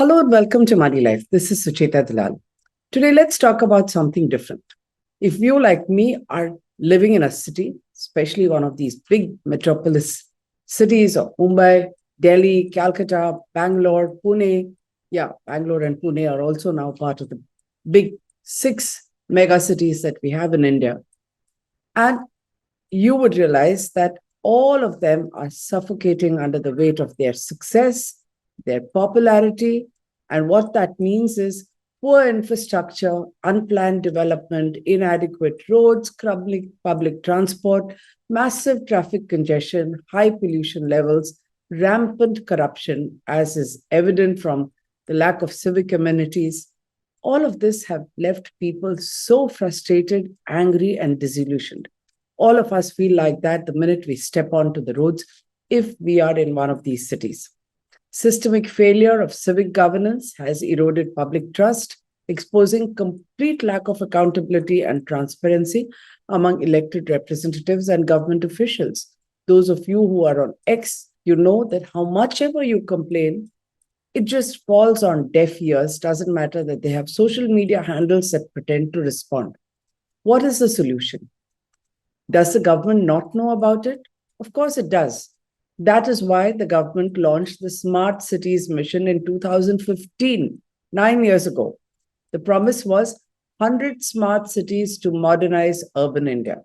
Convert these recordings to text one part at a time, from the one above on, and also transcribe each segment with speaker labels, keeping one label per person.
Speaker 1: Hello and welcome to Moneylife. This is Sucheta Dalal. Today, let's talk about something different. If you, like me, are living in a city, especially one of these big metropolis cities of Mumbai, Delhi, Calcutta, Bangalore, Pune, Bangalore and Pune are also now part of the big 6 mega cities that we have in India. And you would realize that all of them are suffocating under the weight of their success, their popularity. And what that means is poor infrastructure, unplanned development, inadequate roads, crumbling public transport, massive traffic congestion, high pollution levels, rampant corruption, as is evident from the lack of civic amenities. All of this have left people so frustrated, angry, and disillusioned. All of us feel like that the minute we step onto the roads, if we are in one of these cities. Systemic failure of civic governance has eroded public trust, exposing complete lack of accountability and transparency among elected representatives and government officials. Those of you who are on X, you know that how much ever you complain, it just falls on deaf ears. Doesn't matter that they have social media handles that pretend to respond. What is the solution? Does the government not know about it? Of course it does. That is why the government launched the Smart Cities Mission in 2015, 9 years ago. The promise was 100 smart cities to modernize urban India.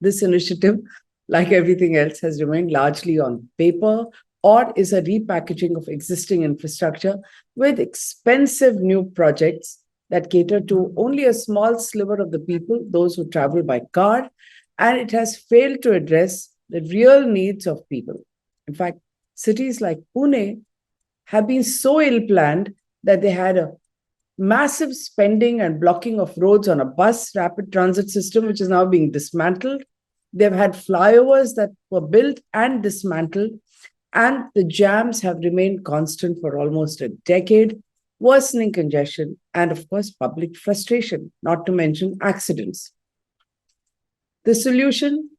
Speaker 1: This initiative, like everything else, has remained largely on paper or is a repackaging of existing infrastructure with expensive new projects that cater to only a small sliver of the people, those who travel by car, and it has failed to address the real needs of people. In fact, cities like Pune have been so ill-planned that they had a massive spending and blocking of roads on a bus rapid transit system, which is now being dismantled. They've had flyovers that were built and dismantled, and the jams have remained constant for almost a decade, worsening congestion and, of course, public frustration, not to mention accidents. The solution?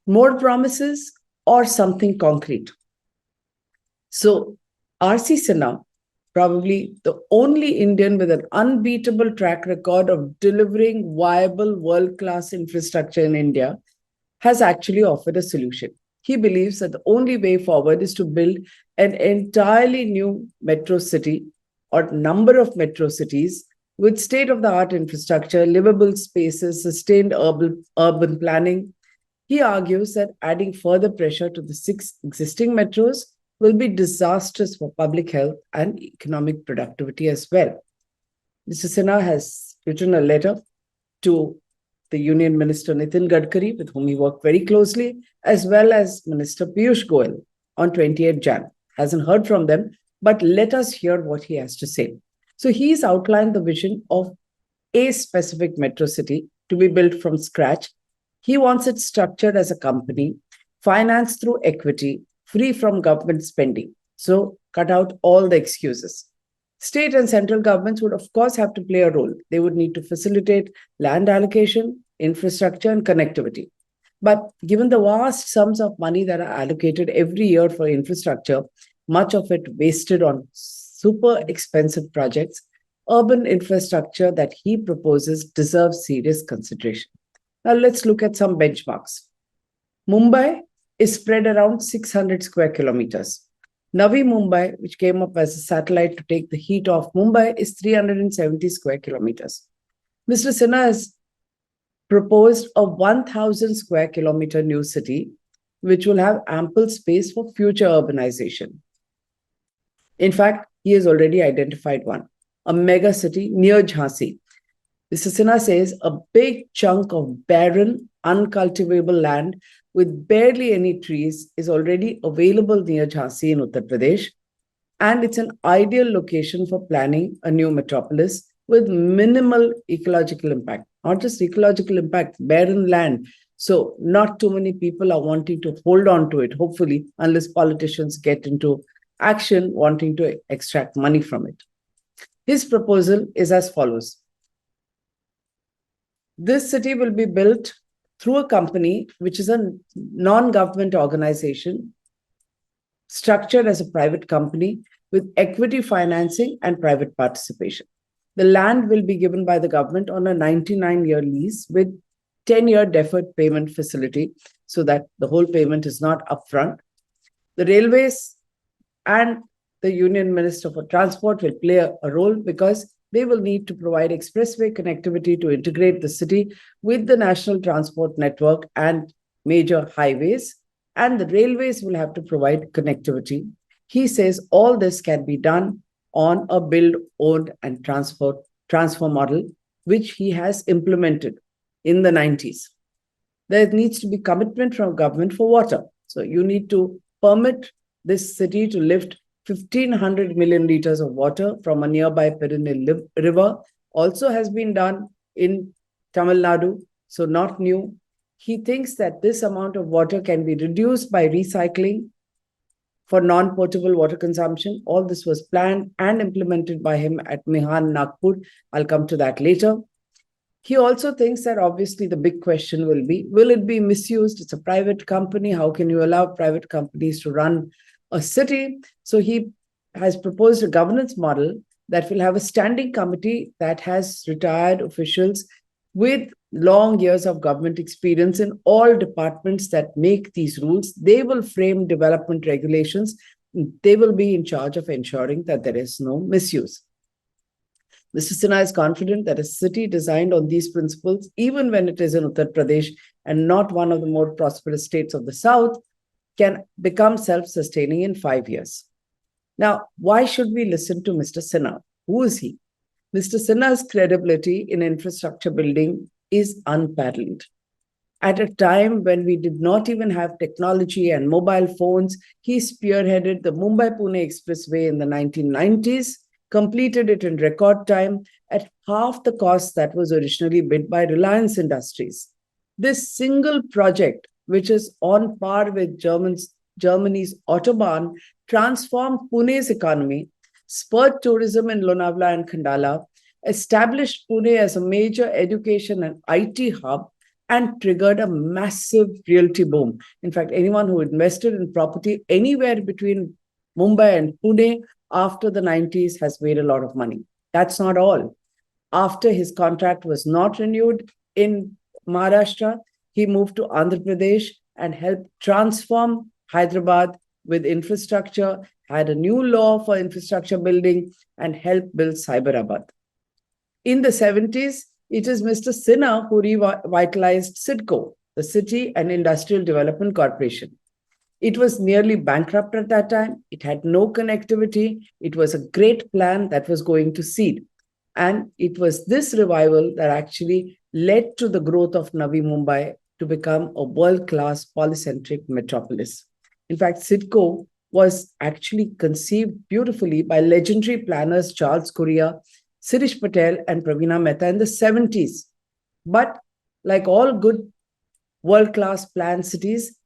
Speaker 1: More promises or something concrete. So RC Sinha, probably the only Indian with an unbeatable track record of delivering viable world-class infrastructure in India, has actually offered a solution. He believes that the only way forward is to build an entirely new metro city or number of metro cities with state-of-the-art infrastructure, livable spaces, sustained urban planning. He argues that adding further pressure to the 6 existing metros will be disastrous for public health and economic productivity as well. Mr. Sinha has written a letter to the Union Minister Nitin Gadkari, with whom he worked very closely, as well as Minister Piyush Goyal on 28 Jan. Hasn't heard from them, but let us hear what he has to say. So he's outlined the vision of a specific metro city to be built from scratch. He wants it structured as a company, financed through equity, free from government spending. So cut out all the excuses. State and central governments would, of course, have to play a role. They would need to facilitate land allocation, infrastructure, and connectivity. But given the vast sums of money that are allocated every year for infrastructure, much of it wasted on super expensive projects, urban infrastructure that he proposes deserves serious consideration. Now, let's look at some benchmarks. Mumbai is spread around 600 square kilometers. Navi Mumbai, which came up as a satellite to take the heat off Mumbai, is 370 square kilometers. Mr. Sinha has proposed a 1,000 square kilometer new city, which will have ample space for future urbanization. In fact, he has already identified one, a mega city near Jhansi. Mr. Sinha says a big chunk of barren, uncultivable land with barely any trees is already available near Jhansi in Uttar Pradesh, and it's an ideal location for planning a new metropolis with minimal ecological impact. Not just ecological impact, barren land. So not too many people are wanting to hold on to it, hopefully, unless politicians get into action wanting to extract money from it. His proposal is as follows. This city will be built through a company, which is a non-government organization, structured as a private company, with equity financing and private participation. The land will be given by the government on a 99-year lease with 10-year deferred payment facility so that the whole payment is not upfront. The railways and the Union Minister for Transport will play a role because they will need to provide expressway connectivity to integrate the city with the national transport network and major highways, and the railways will have to provide connectivity. He says all this can be done on a build, own, and transfer model, which he has implemented in the 90s. There needs to be commitment from government for water. So you need to permit this city to lift 1,500 million liters of water from a nearby perennial river. Also has been done in Tamil Nadu, so not new. He thinks that this amount of water can be reduced by recycling for non-potable water consumption. All this was planned and implemented by him at Mihan, Nagpur. I'll come to that later. He also thinks that obviously the big question will it be misused? It's a private company. How can you allow private companies to run a city? So he has proposed a governance model that will have a standing committee that has retired officials with long years of government experience in all departments that make these rules. They will frame development regulations. They will be in charge of ensuring that there is no misuse. Mr. Sinha is confident that a city designed on these principles, even when it is in Uttar Pradesh and not one of the more prosperous states of the South, can become self-sustaining in 5 years. Now, why should we listen to Mr. Sinha? Who is he? Mr. Sinha's credibility in infrastructure building is unparalleled. At a time when we did not even have technology and mobile phones, he spearheaded the Mumbai-Pune Expressway in the 1990s, completed it in record time at half the cost that was originally bid by Reliance Industries. This single project, which is on par with Germany's Autobahn, transformed Pune's economy, spurred tourism in Lonavala and Khandala, established Pune as a major education and IT hub, and triggered a massive realty boom. In fact, anyone who invested in property anywhere between Mumbai and Pune after the 90s has made a lot of money. That's not all. After his contract was not renewed in Maharashtra, he moved to Andhra Pradesh and helped transform Hyderabad with infrastructure, had a new law for infrastructure building, and helped build Cyberabad. In the 70s, it is Mr. Sinha who revitalized CIDCO, the City and Industrial Development Corporation. It was nearly bankrupt at that time. It had no connectivity. It was a great plan that was going to seed. And it was this revival that actually led to the growth of Navi Mumbai to become a world-class polycentric metropolis. In fact, CIDCO was actually conceived beautifully by legendary planners Charles Correa, Sirish Patel, and Praveena Mehta in the 70s. But like all good world-class planned cities,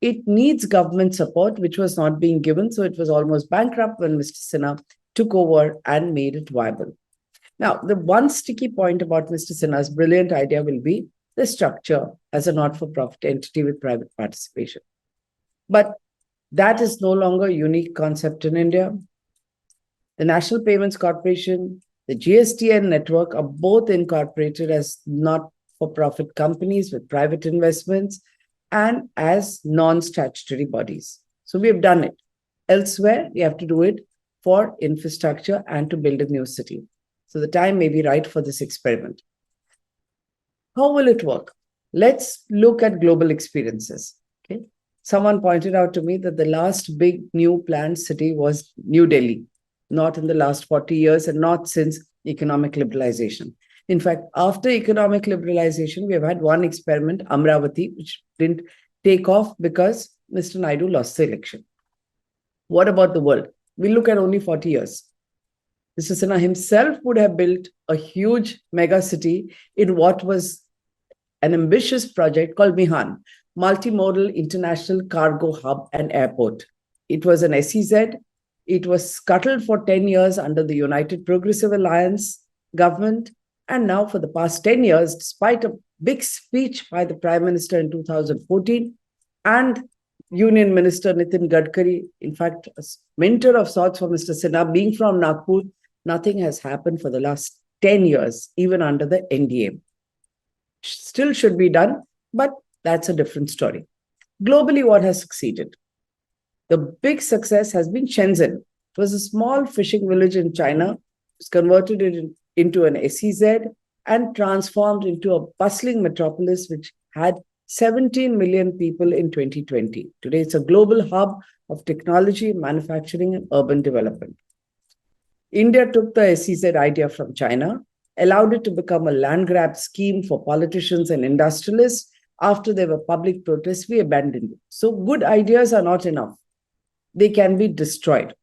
Speaker 1: it needs government support, which was not being given. So it was almost bankrupt when Mr. Sinha took over and made it viable. Now, the one sticky point about Mr. Sinha's brilliant idea will be the structure as a not-for-profit entity with private participation. But that is no longer a unique concept in India. The National Payments Corporation, the GSTN network are both incorporated as not-for-profit companies with private investments and as non-statutory bodies. So we have done it. Elsewhere, we have to do it for infrastructure and to build a new city. So the time may be right for this experiment. How will it work? Let's look at global experiences. Okay. Someone pointed out to me that the last big new planned city was New Delhi, not in the last 40 years and not since economic liberalization. In fact, after economic liberalization, we have had one experiment, Amravati, which didn't take off because Mr. Naidu lost the election. What about the world? We look at only 40 years. Mr. Sinha himself would have built a huge mega city in what was an ambitious project called Mihan, Multimodal International Cargo Hub and Airport. It was an SEZ. It was scuttled for 10 years under the United Progressive Alliance government. And now for the past 10 years, despite a big speech by the Prime Minister in 2014 and Union Minister Nitin Gadkari, in fact, a mentor of sorts for Mr. Sinha, being from Nagpur, nothing has happened for the last 10 years, even under the NDA. Still should be done, but that's a different story. Globally, what has succeeded? The big success has been Shenzhen. It was a small fishing village in China. It was converted into an SEZ and transformed into a bustling metropolis which had 17 million people in 2020. Today, it's a global hub of technology, manufacturing, and urban development. India took the SEZ idea from China, allowed it to become a land grab scheme for politicians and industrialists. After there were public protests, we abandoned it. So good ideas are not enough. They can be destroyed.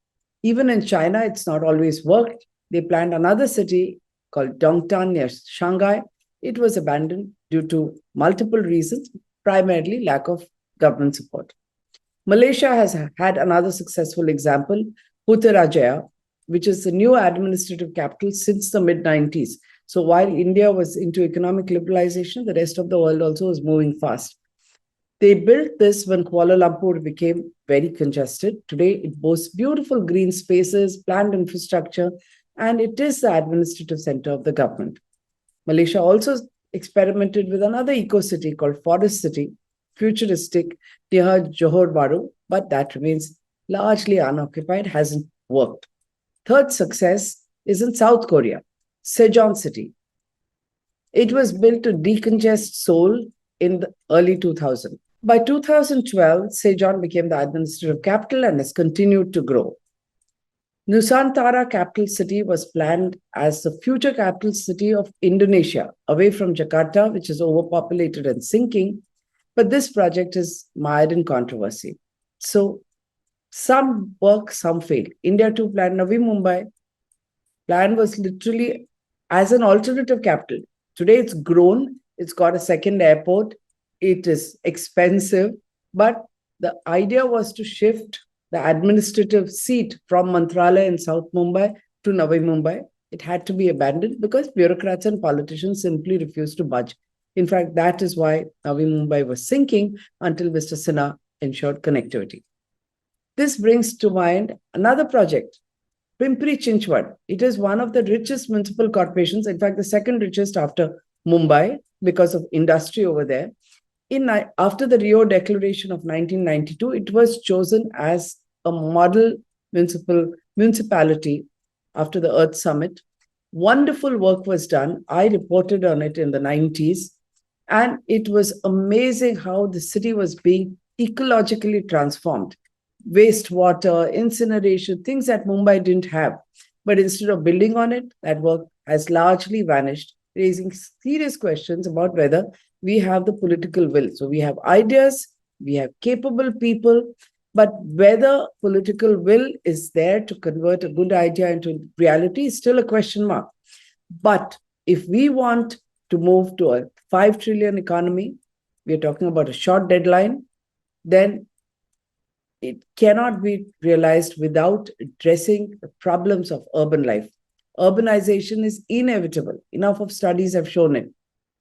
Speaker 1: Even in China, it's not always worked. They planned another city called Dongtan near Shanghai. It was abandoned due to multiple reasons, primarily lack of government support. Malaysia has had another successful example, Putrajaya, which is the new administrative capital since the mid-90s. So while India was into economic liberalization, the rest of the world also was moving fast. They built this when Kuala Lumpur became very congested. Today, it boasts beautiful green spaces, planned infrastructure, and it is the administrative center of the government. Malaysia also experimented with another eco-city called Forest City, futuristic, near Johor Bahru, but that remains largely unoccupied, hasn't worked. Third success is in South Korea, Sejong City. It was built to decongest Seoul in the early 2000s. By 2012, Sejong became the administrative capital and has continued to grow. Nusantara capital city was planned as the future capital city of Indonesia, away from Jakarta, which is overpopulated and sinking. But this project is mired in controversy. So some work, some fail. India too planned Navi Mumbai. Plan was literally as an alternative capital. Today it's grown. It's got a second airport. It is expensive. But the idea was to shift the administrative seat from Mantralaya in South Mumbai to Navi Mumbai. It had to be abandoned because bureaucrats and politicians simply refused to budge. In fact, that is why Navi Mumbai was sinking until Mr. Sinha ensured connectivity. This brings to mind another project, Pimpri Chinchwad. It is one of the richest municipal corporations, in fact, the second richest after Mumbai because of industry over there. After the Rio Declaration of 1992, it was chosen as a model municipality after the Earth Summit. Wonderful work was done. I reported on it in the 90s. And it was amazing how the city was being ecologically transformed. Wastewater, incineration, things that Mumbai didn't have. But instead of building on it, that work has largely vanished, raising serious questions about whether we have the political will. So we have ideas, we have capable people, but whether political will is there to convert a good idea into reality is still a question mark. But if we want to move to a 5 trillion economy, we are talking about a short deadline, then it cannot be realized without addressing the problems of urban life. Urbanization is inevitable. Enough of studies have shown it.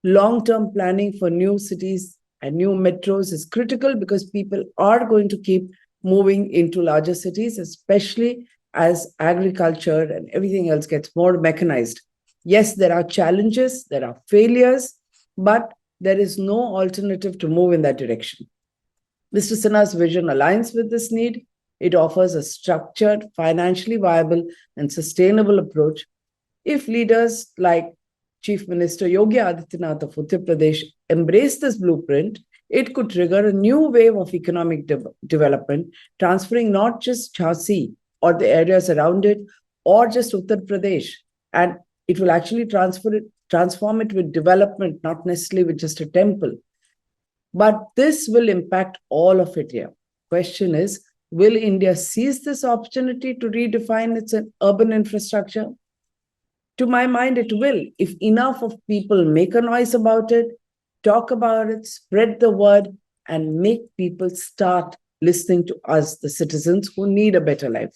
Speaker 1: Long-term planning for new cities and new metros is critical because people are going to keep moving into larger cities, especially as agriculture and everything else gets more mechanized. Yes, there are challenges, there are failures, but there is no alternative to move in that direction. Mr. Sinha's vision aligns with this need. It offers a structured, financially viable, and sustainable approach. If leaders like Chief Minister Yogi Adityanath of Uttar Pradesh embrace this blueprint, it could trigger a new wave of economic development, transferring not just Jhansi or the areas around it, or just Uttar Pradesh. And it will actually transform it with development, not necessarily with just a temple. But this will impact all of it here. Question is, will India seize this opportunity to redefine its urban infrastructure? To my mind, it will. If enough of people make a noise about it, talk about it, spread the word, and make people start listening to us, the citizens who need a better life.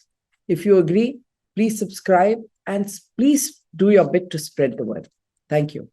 Speaker 1: If you agree, please subscribe and please do your bit to spread the word. Thank you.